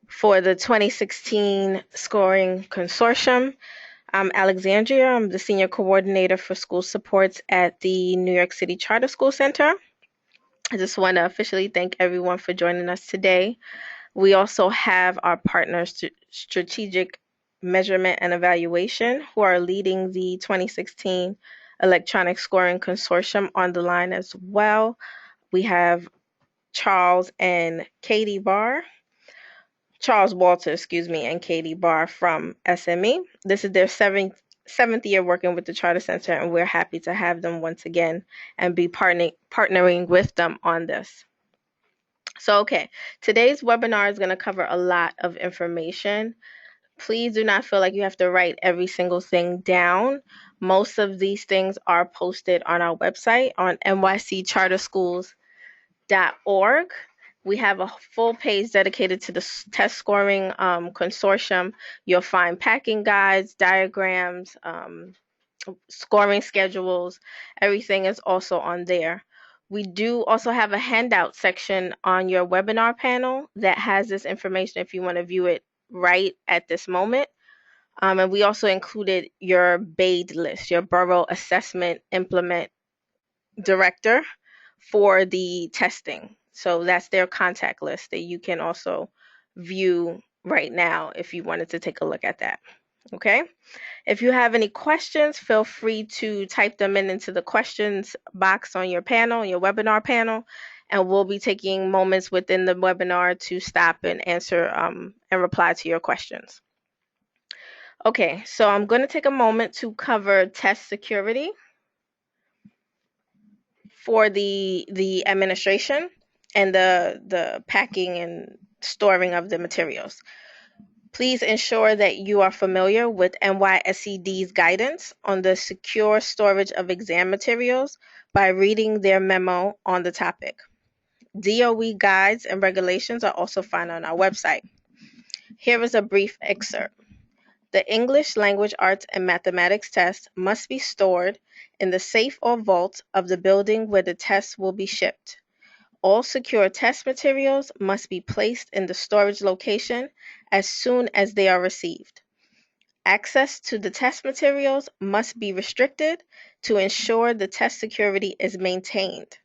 for the 2016 Scoring Consortium. I'm Alexandria. I'm the Senior Coordinator for School Supports at the New York City Charter School Center. I just want to officially thank everyone for joining us today. We also have our partners, Strategic Measurement and Evaluation, who are leading the 2016 Electronic Scoring Consortium on the line as well. We have Charles and Katie Barr. Charles Walter, excuse me, and Katie Barr from SME. This is their seventh year working with the Charter Center, and we're happy to have them once again and be partnering with them on this. So, okay, today's webinar is going to cover a lot of information. Please do not feel like you have to write every single thing down. Most of these things are posted on our website on nyccharterschools.org. We have a full page dedicated to the test scoring consortium. You'll find packing guides, diagrams, scoring schedules. Everything is also on there. We do also have a handout section on your webinar panel that has this information if you want to view it right at this moment. And we also included your BAID list, your Borough Assessment Implement Director for the testing. So that's their contact list that you can also view right now if you wanted to take a look at that. Okay. If you have any questions, feel free to type them into the questions box on your panel, your webinar panel, and we'll be taking moments within the webinar to stop and answer and reply to your questions. Okay, so I'm going to take a moment to cover test security for the administration and the packing and storing of the materials. Please ensure that you are familiar with NYSCD's guidance on the secure storage of exam materials by reading their memo on the topic. DOE guides and regulations are also found on our website. Here is a brief excerpt. The English Language Arts and Mathematics test must be stored in the safe or vault of the building where the test will be shipped. All secure test materials must be placed in the storage location as soon as they are received. Access to the test materials must be restricted to ensure the test security is maintained.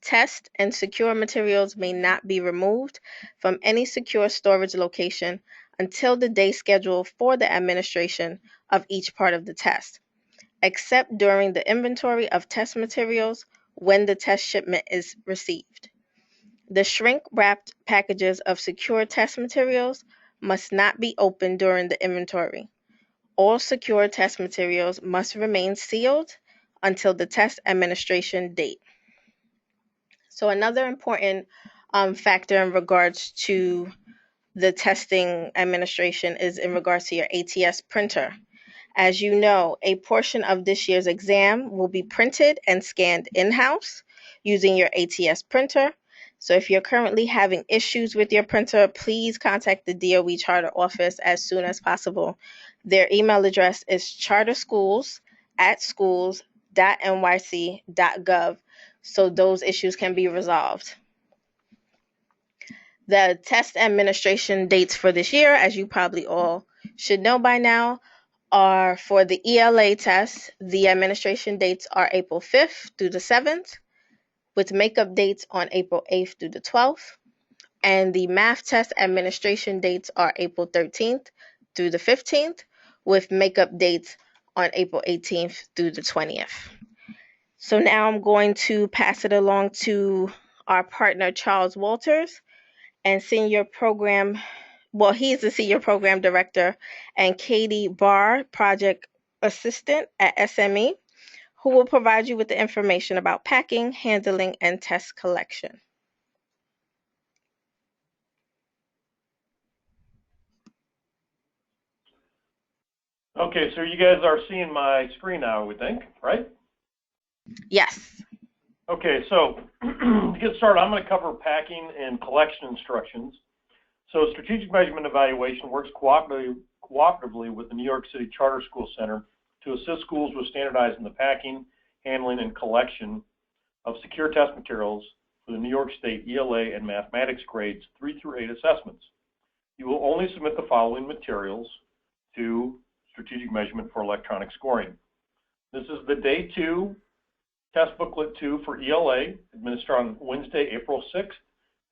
Test and secure materials may not be removed from any secure storage location until the day scheduled for the administration of each part of the test, except during the inventory of test materials when the test shipment is received. The shrink-wrapped packages of secure test materials must not be opened during the inventory. All secure test materials must remain sealed until the test administration date. So another important factor in regards to the testing administration is in regards to your ATS printer. As you know, a portion of this year's exam will be printed and scanned in-house using your ATS printer. So if you're currently having issues with your printer, please contact the DOE Charter Office as soon as possible. Their email address is charterschools@schools.nyc.gov, so those issues can be resolved. The test administration dates for this year, as you probably all should know by now, are for the ELA test. The administration dates are April 5th through the 7th, with makeup dates on April 8th through the 12th. And the math test administration dates are April 13th through the 15th, with makeup dates on April 18th through the 20th. So now I'm going to pass it along to our partner, Charles Walters, and he's the Senior Program Director, and Katie Barr, Project Assistant at SME, who will provide you with the information about packing, handling, and test collection. Okay, so you guys are seeing my screen now, we think, right? Yes. Okay, so to get started, I'm going to cover packing and collection instructions. So Strategic Measurement Evaluation works cooperatively with the New York City Charter School Center to assist schools with standardizing the packing, handling, and collection of secure test materials for the New York State ELA and mathematics grades 3 through 8 assessments. You will only submit the following materials to Strategic Measurement for Electronic Scoring. This is the Day 2 Test Booklet 2 for ELA, administered on Wednesday, April 6th.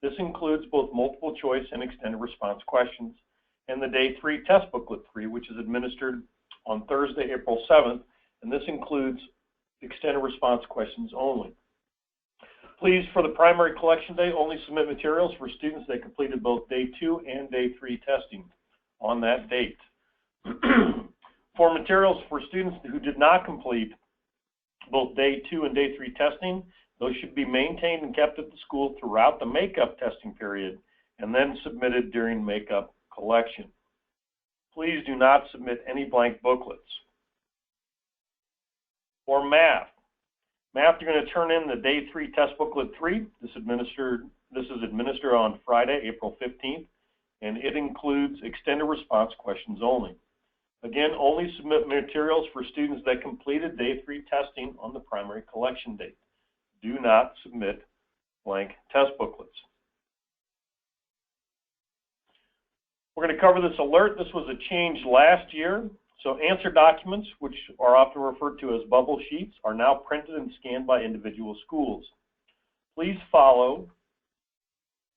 This includes both multiple choice and extended response questions, and the Day 3 Test Booklet 3, which is administered on Thursday, April 7th, and this includes extended response questions only. Please, for the primary collection day, only submit materials for students that completed both Day 2 and Day 3 testing on that date. For materials for students who did not complete both Day 2 and Day 3 testing, those should be maintained and kept at the school throughout the makeup testing period and then submitted during makeup collection. Please do not submit any blank booklets. For math, you're going to turn in the Day 3 Test Booklet 3. This is administered on Friday, April 15th, and it includes extended response questions only. Again, only submit materials for students that completed Day 3 testing on the primary collection date. Do not submit blank test booklets. We're going to cover this alert. This was a change last year. So answer documents, which are often referred to as bubble sheets, are now printed and scanned by individual schools. Please follow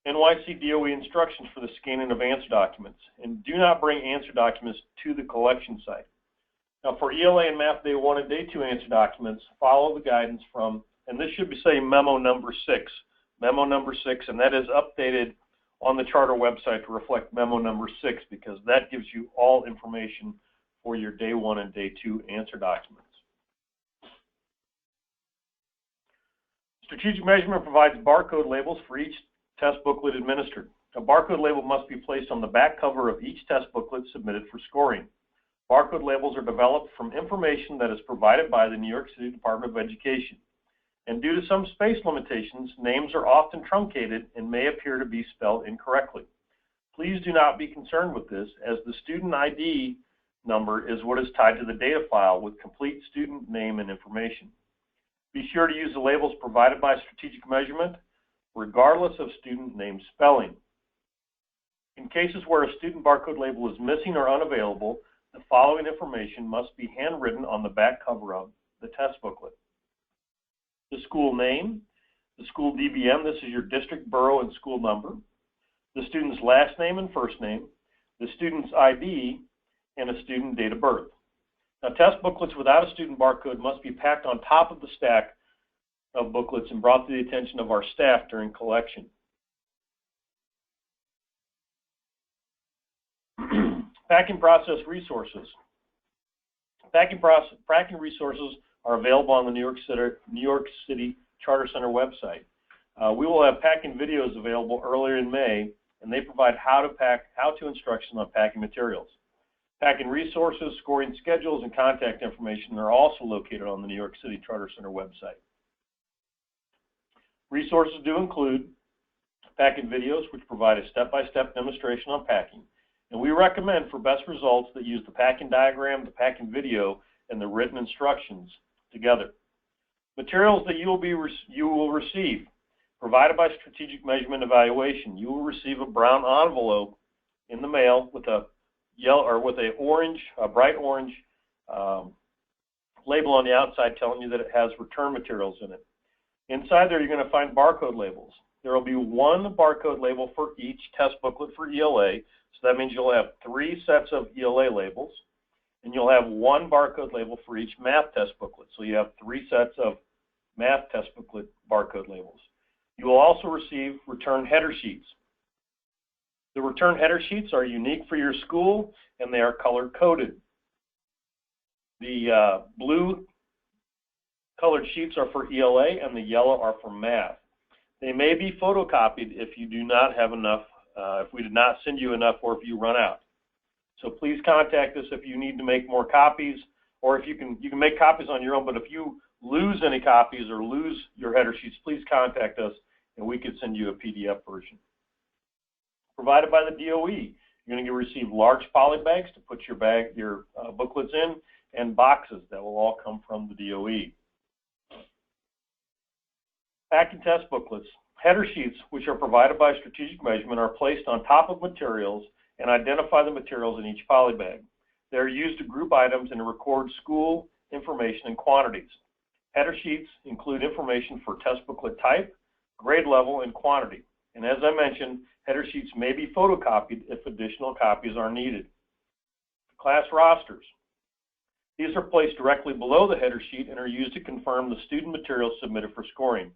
NYC DOE instructions for the scanning of answer documents, and do not bring answer documents to the collection site. Now for ELA and Math Day 1 and Day 2 answer documents, follow the guidance from, and this should be saying memo number 6, and that is updated on the charter website to reflect memo number 6, because that gives you all information for your Day 1 and Day 2 answer documents. Strategic Measurement provides barcode labels for each test booklet administered. A barcode label must be placed on the back cover of each test booklet submitted for scoring. Barcode labels are developed from information that is provided by the New York City Department of Education. And due to some space limitations, names are often truncated and may appear to be spelled incorrectly. Please do not be concerned with this, as the student ID number is what is tied to the data file with complete student name and information. Be sure to use the labels provided by Strategic Measurement, regardless of student name spelling. In cases where a student barcode label is missing or unavailable, the following information must be handwritten on the back cover of the test booklet. The school name, the school DBM, this is your district, borough, and school number, the student's last name and first name, the student's ID, and a student date of birth. Now, test booklets without a student barcode must be packed on top of the stack of booklets and brought to the attention of our staff during collection. Packing process resources. Packing resources are available on the New York City Charter Center website. We will have packing videos available earlier in May, and they provide how-to instructions on packing materials. Packing resources, scoring schedules, and contact information are also located on the New York City Charter Center website. Resources do include packing videos, which provide a step-by-step demonstration on packing. And we recommend for best results that use the packing diagram, the packing video, and the written instructions together. Materials that you will receive, provided by Strategic Measurement Evaluation. You will receive a brown envelope in the mail with a yellow or with a bright orange label on the outside telling you that it has return materials in it. Inside there, you're going to find barcode labels. There will be one barcode label for each test booklet for ELA, so that means you'll have 3 sets of ELA labels, and you'll have one barcode label for each math test booklet, so you have 3 sets of math test booklet barcode labels. You will also receive return header sheets. The return header sheets are unique for your school, and they are color-coded. The blue colored sheets are for ELA, and the yellow are for math. They may be photocopied if you do not have enough, if we did not send you enough, or if you run out. So please contact us if you need to make more copies, or if you can make copies on your own, but if you lose any copies or lose your header sheets, please contact us, and we could send you a PDF version. Provided by the DOE, you're going to receive large poly bags to put your booklets in, and boxes that will all come from the DOE. Packing test booklets. Header sheets, which are provided by Strategic Measurement, are placed on top of materials and identify the materials in each polybag. They are used to group items and to record school information and quantities. Header sheets include information for test booklet type, grade level, and quantity. And as I mentioned, header sheets may be photocopied if additional copies are needed. Class rosters. These are placed directly below the header sheet and are used to confirm the student materials submitted for scoring.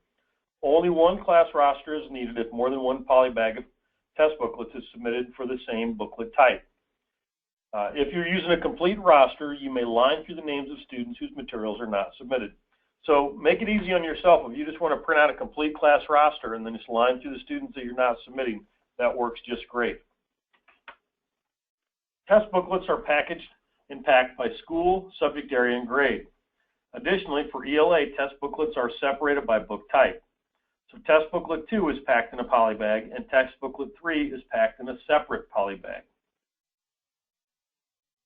Only one class roster is needed if more than one polybag of test booklets is submitted for the same booklet type. If you're using a complete roster, you may line through the names of students whose materials are not submitted. So make it easy on yourself. If you just want to print out a complete class roster and then just line through the students that you're not submitting, that works just great. Test booklets are packaged and packed by school, subject area, and grade. Additionally, for ELA, test booklets are separated by book type. So test booklet 2 is packed in a polybag, and test booklet 3 is packed in a separate polybag.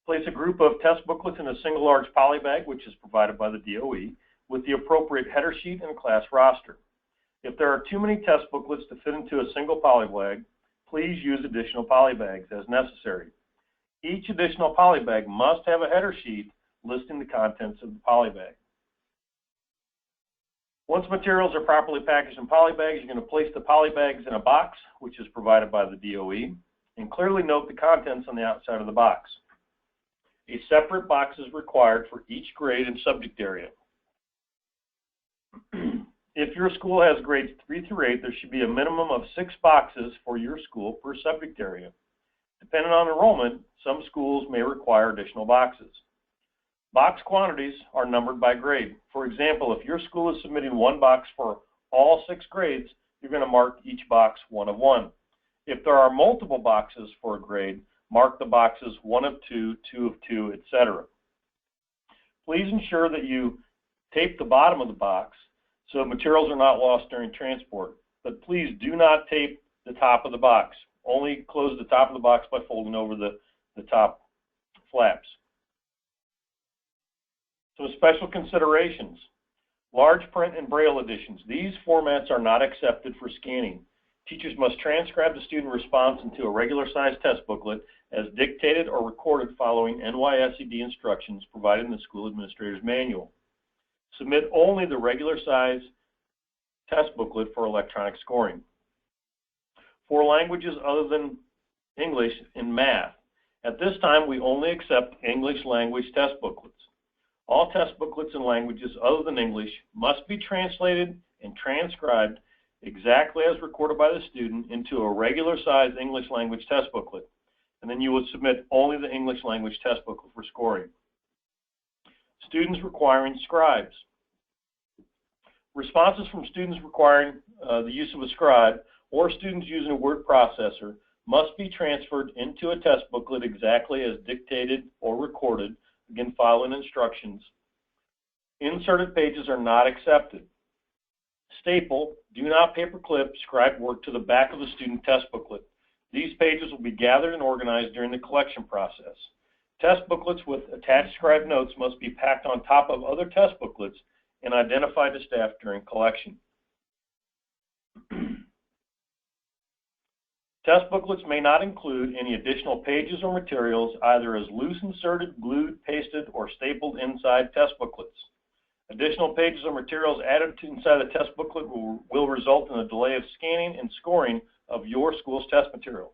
Place a group of test booklets in a single large polybag, which is provided by the DOE, with the appropriate header sheet and class roster. If there are too many test booklets to fit into a single polybag, please use additional polybags as necessary. Each additional polybag must have a header sheet listing the contents of the polybag. Once materials are properly packaged in polybags, you're going to place the polybags in a box, which is provided by the DOE, and clearly note the contents on the outside of the box. A separate box is required for each grade and subject area. If your school has grades 3 through 8, there should be a minimum of 6 boxes for your school per subject area. Depending on enrollment, some schools may require additional boxes. Box quantities are numbered by grade. For example, if your school is submitting 1 box for all 6 grades, you're going to mark each box 1 of 1. If there are multiple boxes for a grade, mark the boxes 1 of 2, 2 of 2, etc. Please ensure that you tape the bottom of the box so materials are not lost during transport. But please do not tape the top of the box. Only close the top of the box by folding over the top flaps. Some special considerations. Large print and braille editions. These formats are not accepted for scanning. Teachers must transcribe the student response into a regular size test booklet as dictated or recorded following NYSED instructions provided in the school administrator's manual. Submit only the regular size test booklet for electronic scoring. For languages other than English and math, at this time we only accept English language test booklets. All test booklets in languages other than English must be translated and transcribed exactly as recorded by the student into a regular size English language test booklet, and then you would submit only the English language test booklet for scoring. Students requiring scribes. Responses from students requiring the use of a scribe or students using a word processor must be transferred into a test booklet exactly as dictated or recorded, again following instructions. Inserted pages are not accepted. Staple, do not paperclip scribed work to the back of the student test booklet. These pages will be gathered and organized during the collection process. Test booklets with attached scribed notes must be packed on top of other test booklets and identified to staff during collection. Test booklets may not include any additional pages or materials either as loose inserted, glued, pasted, or stapled inside test booklets. Additional pages or materials added to inside the test booklet will result in a delay of scanning and scoring of your school's test material.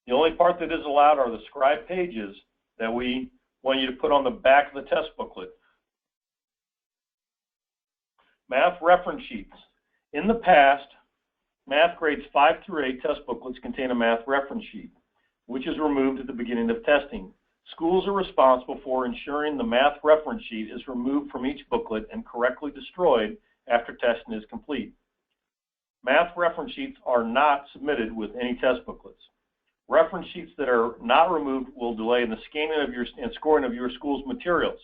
The only part that is allowed are the scribed pages that we want you to put on the back of the test booklet. Math reference sheets. In the past, math grades 5 through 8 test booklets contain a math reference sheet, which is removed at the beginning of testing. Schools are responsible for ensuring the math reference sheet is removed from each booklet and correctly destroyed after testing is complete. Math reference sheets are not submitted with any test booklets. Reference sheets that are not removed will delay the scanning of and scoring of your school's materials.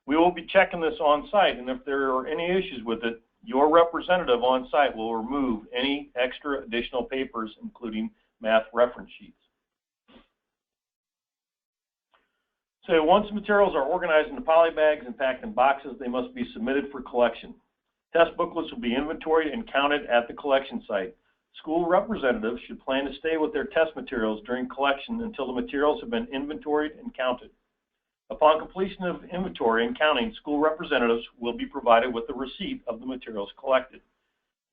We will be checking this on site, and if there are any issues with it, your representative on site will remove any extra additional papers, including math reference sheets. So once materials are organized into polybags and packed in boxes, they must be submitted for collection. Test booklets will be inventoried and counted at the collection site. School representatives should plan to stay with their test materials during collection until the materials have been inventoried and counted. Upon completion of inventory and counting, school representatives will be provided with the receipt of the materials collected.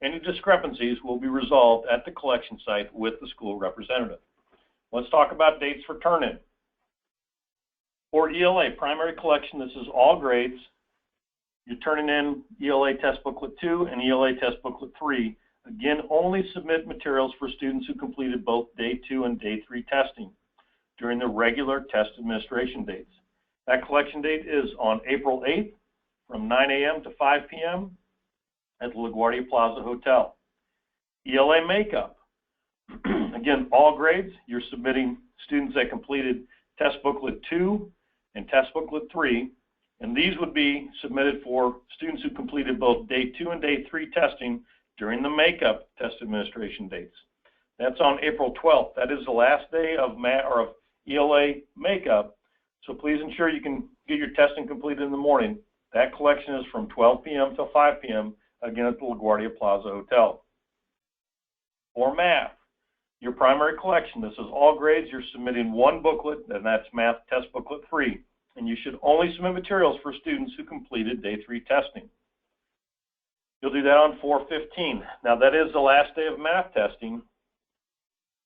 Any discrepancies will be resolved at the collection site with the school representative. Let's talk about dates for turn-in. For ELA primary collection, this is all grades. You're turning in ELA Test Booklet 2 and ELA Test Booklet 3. Again, only submit materials for students who completed both Day 2 and Day 3 testing during the regular test administration dates. That collection date is on April 8th from 9 a.m. to 5 p.m. at the LaGuardia Plaza Hotel. ELA makeup. Again, all grades, you're submitting students that completed Test Booklet 2 and Test Booklet 3, and these would be submitted for students who completed both Day 2 and Day 3 testing during the makeup test administration dates. That's on April 12th. That is the last day of ELA makeup, so please ensure you can get your testing completed in the morning. That collection is from 12 p.m. till 5 p.m., again at the LaGuardia Plaza Hotel. For math, your primary collection, this is all grades, you're submitting one booklet, and that's Math Test Booklet 3, and you should only submit materials for students who completed Day 3 testing. You'll do that on 4/15. Now that is the last day of math testing,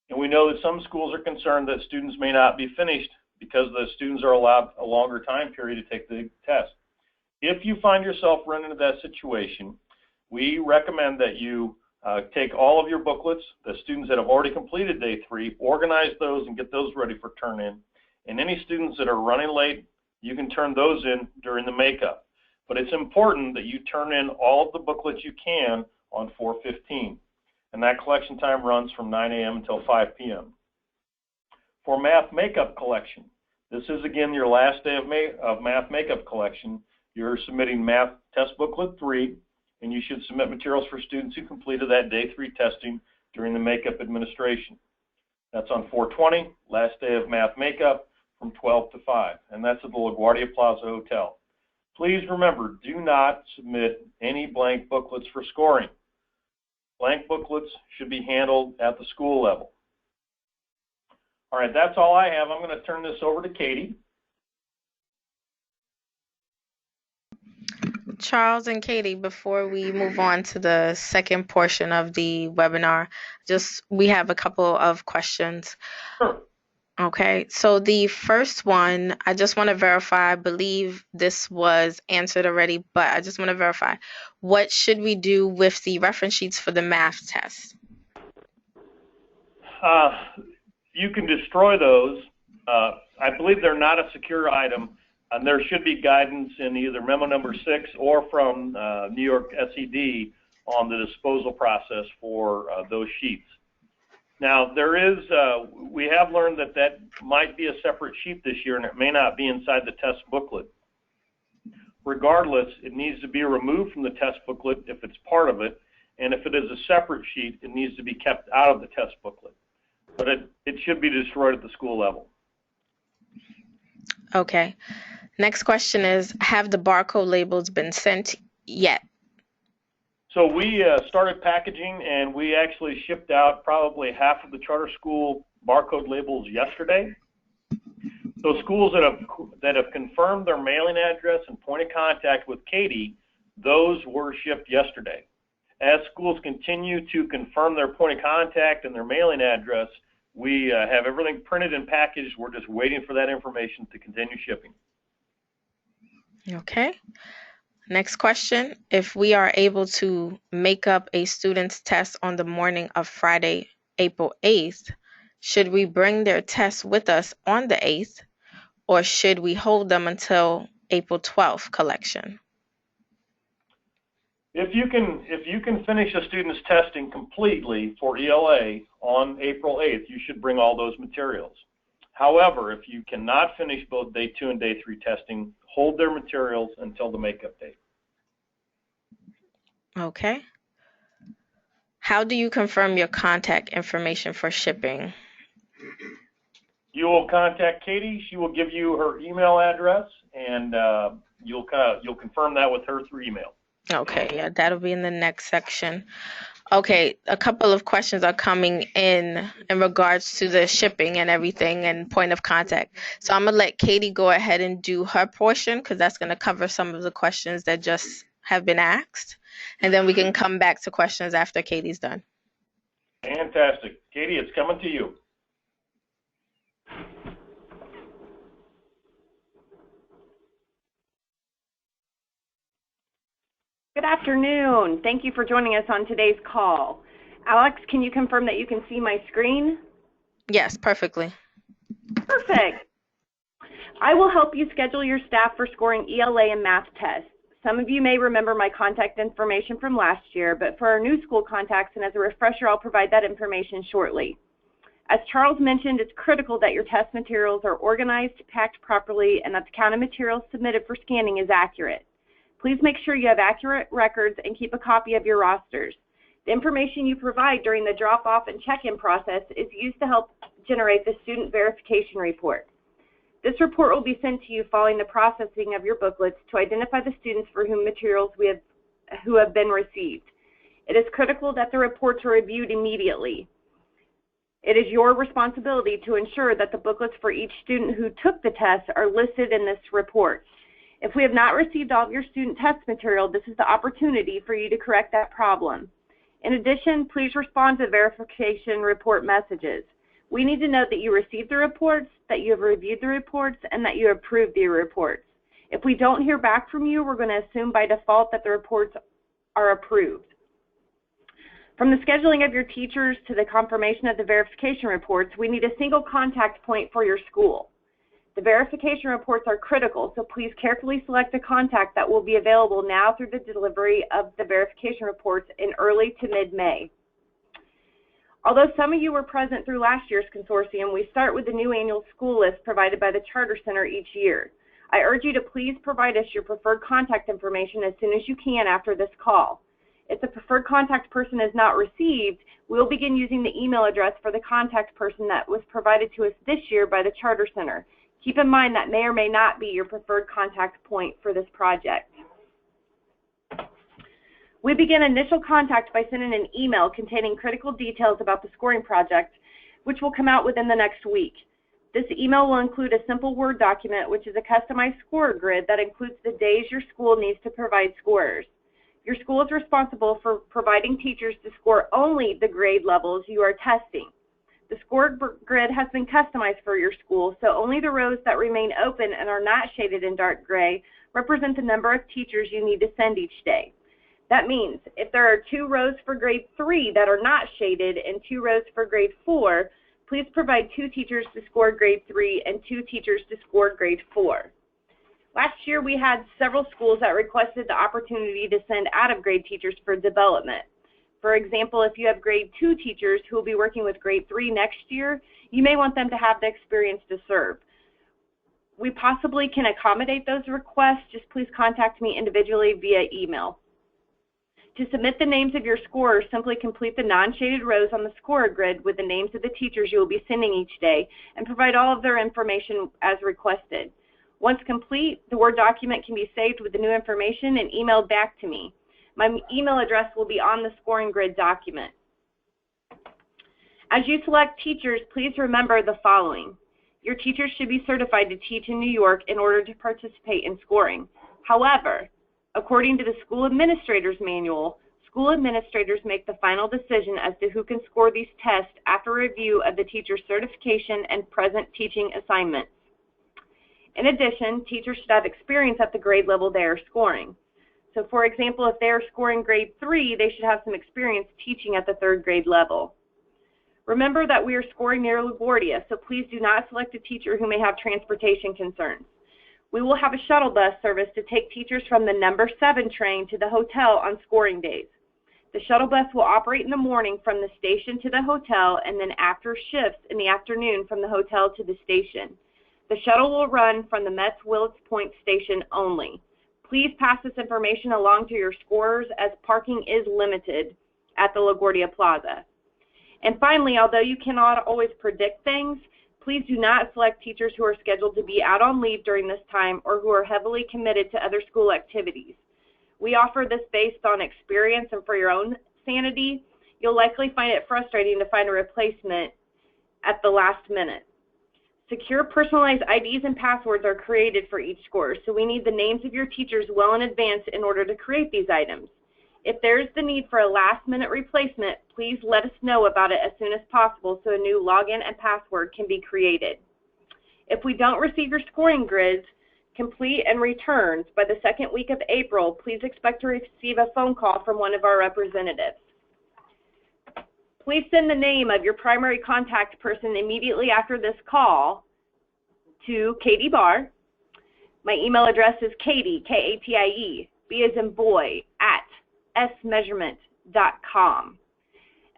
and we know that some schools are concerned that students may not be finished because the students are allowed a longer time period to take the test. If you find yourself running into that situation, we recommend that you take all of your booklets, the students that have already completed Day 3, organize those and get those ready for turn-in. And any students that are running late, you can turn those in during the makeup. But it's important that you turn in all of the booklets you can on 4/15. And that collection time runs from 9 a.m. until 5 p.m. For math makeup collection, this is again your last day of math makeup collection. You're submitting Math Test Booklet 3, and you should submit materials for students who completed that Day 3 testing during the makeup administration. That's on 4/20, last day of math makeup from 12 to 5, and that's at the LaGuardia Plaza Hotel. Please remember, do not submit any blank booklets for scoring. Blank booklets should be handled at the school level. All right, that's all I have. I'm going to turn this over to Katie. Charles and Katie, before we move on to the second portion of the webinar, we have a couple of questions. Sure. Okay, so the first one, I just want to verify, I believe this was answered already, but I just want to verify. What should we do with the reference sheets for the math test? You can destroy those. I believe they're not a secure item, and there should be guidance in either memo number 6 or from New York SED on the disposal process for those sheets. Now, we have learned that might be a separate sheet this year, and it may not be inside the test booklet. Regardless, it needs to be removed from the test booklet if it's part of it, and if it is a separate sheet, it needs to be kept out of the test booklet. But it should be destroyed at the school level. Okay. Next question is, have the barcode labels been sent yet? So we started packaging, and we actually shipped out probably half of the charter school barcode labels yesterday. So schools that have confirmed their mailing address and point of contact with Katie, those were shipped yesterday. As schools continue to confirm their point of contact and their mailing address, we have everything printed and packaged. We're just waiting for that information to continue shipping. Okay. Next question. If we are able to make up a student's test on the morning of Friday, April 8th, should we bring their test with us on the 8th, or should we hold them until April 12th collection? If you can finish a student's testing completely for ELA on April 8th, you should bring all those materials. However, if you cannot finish both Day 2 and Day 3 testing, hold their materials until the makeup date. Okay. How do you confirm your contact information for shipping? You will contact Katie. She will give you her email address, and you'll confirm that with her through email. Okay, yeah, that'll be in the next section. Okay, a couple of questions are coming in regards to the shipping and everything and point of contact. So I'm gonna let Katie go ahead and do her portion because that's gonna cover some of the questions that just have been asked, and then we can come back to questions after Katie's done. Fantastic. Katie, it's coming to you. Good afternoon. Thank you for joining us on today's call. Alex, can you confirm that you can see my screen? Yes, perfectly. Perfect. I will help you schedule your staff for scoring ELA and math tests. Some of you may remember my contact information from last year, but for our new school contacts and as a refresher, I'll provide that information shortly. As Charles mentioned, it's critical that your test materials are organized, packed properly, and that the count of materials submitted for scanning is accurate. Please make sure you have accurate records and keep a copy of your rosters. The information you provide during the drop-off and check-in process is used to help generate the student verification report. This report will be sent to you following the processing of your booklets to identify the students for whom materials who have been received. It is critical that the reports are reviewed immediately. It is your responsibility to ensure that the booklets for each student who took the test are listed in this report. If we have not received all of your student test material, this is the opportunity for you to correct that problem. In addition, please respond to verification report messages. We need to know that you received the reports, that you have reviewed the reports, and that you approved the reports. If we don't hear back from you, we're going to assume by default that the reports are approved. From the scheduling of your teachers to the confirmation of the verification reports, we need a single contact point for your school. The verification reports are critical, so please carefully select a contact that will be available now through the delivery of the verification reports in early to mid-May. Although some of you were present through last year's consortium, we start with the new annual school list provided by the Charter Center each year. I urge you to please provide us your preferred contact information as soon as you can after this call. If the preferred contact person is not received, we'll begin using the email address for the contact person that was provided to us this year by the Charter Center. Keep in mind that may or may not be your preferred contact point for this project. We begin initial contact by sending an email containing critical details about the scoring project, which will come out within the next week. This email will include a simple Word document, which is a customized score grid that includes the days your school needs to provide scorers. Your school is responsible for providing teachers to score only the grade levels you are testing. The score grid has been customized for your school, so only the rows that remain open and are not shaded in dark gray represent the number of teachers you need to send each day. That means if there are 2 rows for grade 3 that are not shaded and 2 rows for grade 4, please provide 2 teachers to score grade 3 and 2 teachers to score grade 4. Last year, we had several schools that requested the opportunity to send out-of-grade teachers for development. For example, if you have grade 2 teachers who will be working with grade 3 next year, you may want them to have the experience to serve. We possibly can accommodate those requests. Just please contact me individually via email. To submit the names of your scorers, simply complete the non-shaded rows on the scorer grid with the names of the teachers you will be sending each day and provide all of their information as requested. Once complete, the Word document can be saved with the new information and emailed back to me. My email address will be on the scoring grid document. As you select teachers, please remember the following. Your teachers should be certified to teach in New York in order to participate in scoring. However, according to the School Administrator's Manual, school administrators make the final decision as to who can score these tests after review of the teacher's certification and present teaching assignments. In addition, teachers should have experience at the grade level they are scoring. So for example, if they are scoring grade 3, they should have some experience teaching at the 3rd grade level. Remember that we are scoring near LaGuardia, so please do not select a teacher who may have transportation concerns. We will have a shuttle bus service to take teachers from the number 7 train to the hotel on scoring days. The shuttle bus will operate in the morning from the station to the hotel and then after shifts in the afternoon from the hotel to the station. The shuttle will run from the Metz Willits Point station only. Please pass this information along to your scorers as parking is limited at the LaGuardia Plaza. And finally, although you cannot always predict things, please do not select teachers who are scheduled to be out on leave during this time or who are heavily committed to other school activities. We offer this based on experience and for your own sanity. You'll likely find it frustrating to find a replacement at the last minute. Secure personalized IDs and passwords are created for each score, so we need the names of your teachers well in advance in order to create these items. If there is the need for a last-minute replacement, please let us know about it as soon as possible so a new login and password can be created. If we don't receive your scoring grids, complete and returned by the second week of April, please expect to receive a phone call from one of our representatives. Please send the name of your primary contact person immediately after this call to Katie Barr. My email address is Katie, K-A-T-I-E, B as in boy, at smeasurement.com.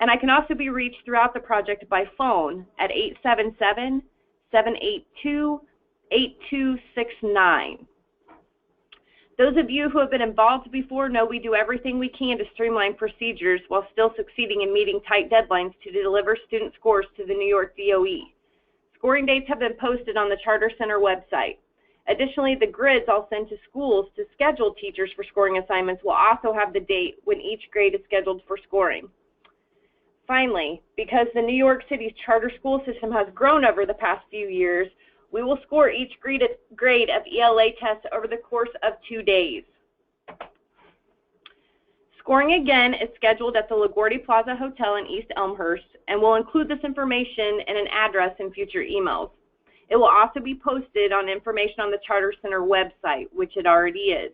And I can also be reached throughout the project by phone at 877-782-8269. Those of you who have been involved before know we do everything we can to streamline procedures while still succeeding in meeting tight deadlines to deliver student scores to the New York DOE. Scoring dates have been posted on the Charter Center website. Additionally, the grids I'll send to schools to schedule teachers for scoring assignments will also have the date when each grade is scheduled for scoring. Finally, because the New York City's charter school system has grown over the past few years, we will score each grade of ELA tests over the course of 2 days. Scoring again is scheduled at the LaGuardia Plaza Hotel in East Elmhurst, and we'll include this information and an address in future emails. It will also be posted on information on the Charter Center website, which it already is.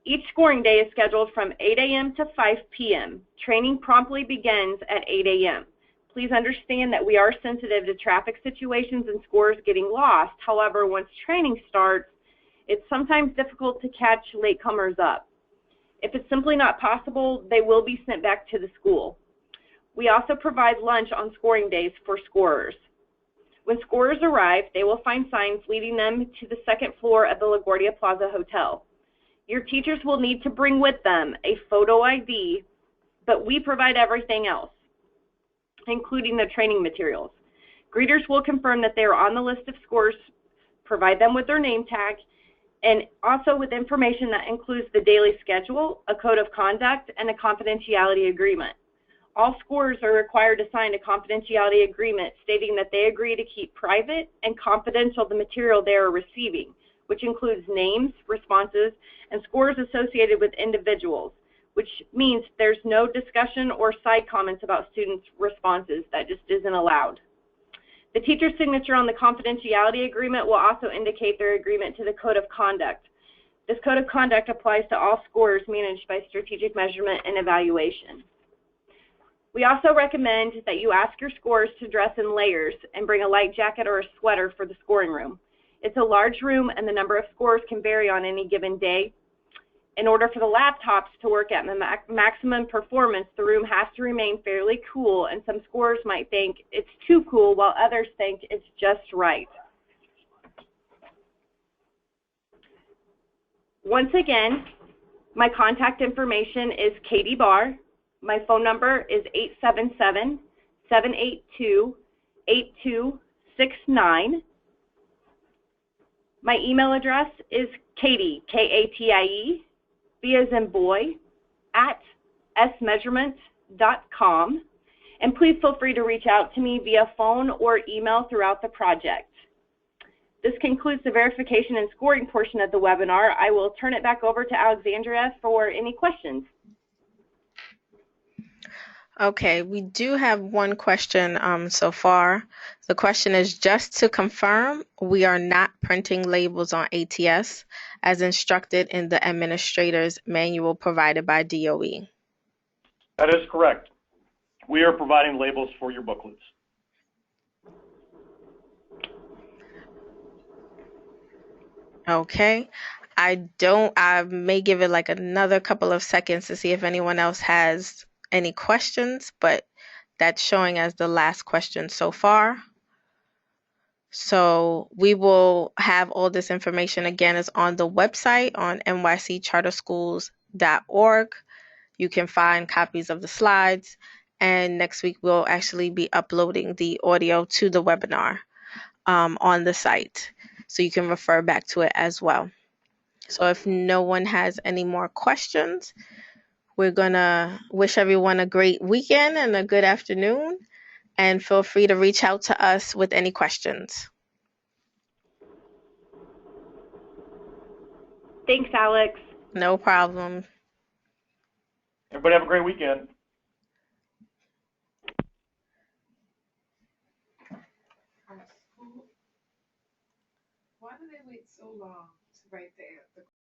Each scoring day is scheduled from 8 a.m. to 5 p.m. Training promptly begins at 8 a.m. Please understand that we are sensitive to traffic situations and scores getting lost. However, once training starts, it's sometimes difficult to catch latecomers up. If it's simply not possible, they will be sent back to the school. We also provide lunch on scoring days for scorers. When scorers arrive, they will find signs leading them to the second floor of the LaGuardia Plaza Hotel. Your teachers will need to bring with them a photo ID, but we provide everything else, including the training materials. Greeters will confirm that they are on the list of scorers, provide them with their name tag, and also with information that includes the daily schedule, a code of conduct, and a confidentiality agreement. All scorers are required to sign a confidentiality agreement stating that they agree to keep private and confidential the material they are receiving, which includes names, responses, and scores associated with individuals, which means there's no discussion or side comments about students' responses. That just isn't allowed. The teacher's signature on the confidentiality agreement will also indicate their agreement to the code of conduct. This code of conduct applies to all scorers managed by strategic measurement and evaluation. We also recommend that you ask your scorers to dress in layers and bring a light jacket or a sweater for the scoring room. It's a large room and the number of scorers can vary on any given day. In order for the laptops to work at maximum performance, the room has to remain fairly cool, and some scorers might think it's too cool while others think it's just right. Once again, my contact information is Katie Barr. My phone number is 877-782-8269. My email address is Katie, K-A-T-I-E, B as in boy, at smeasurement.com. And please feel free to reach out to me via phone or email throughout the project. This concludes the verification and scoring portion of the webinar. I will turn it back over to Alexandria for any questions. Okay, we do have one question so far. The question is, just to confirm, we are not printing labels on ATS as instructed in the administrator's manual provided by DOE. That is correct. We are providing labels for your booklets. Okay, I may give it like another couple of seconds to see if anyone else has any questions, but that's showing as the last question so far. So we will have all this information again is on the website on nyccharterschools.org. You can find copies of the slides, and next week we'll actually be uploading the audio to the webinar on the site, so you can refer back to it as well. So if no one has any more questions, We're going to wish everyone a great weekend and a good afternoon. And feel free to reach out to us with any questions. Thanks, Alex. No problem. Everybody have a great weekend. Why do they wait so long to write the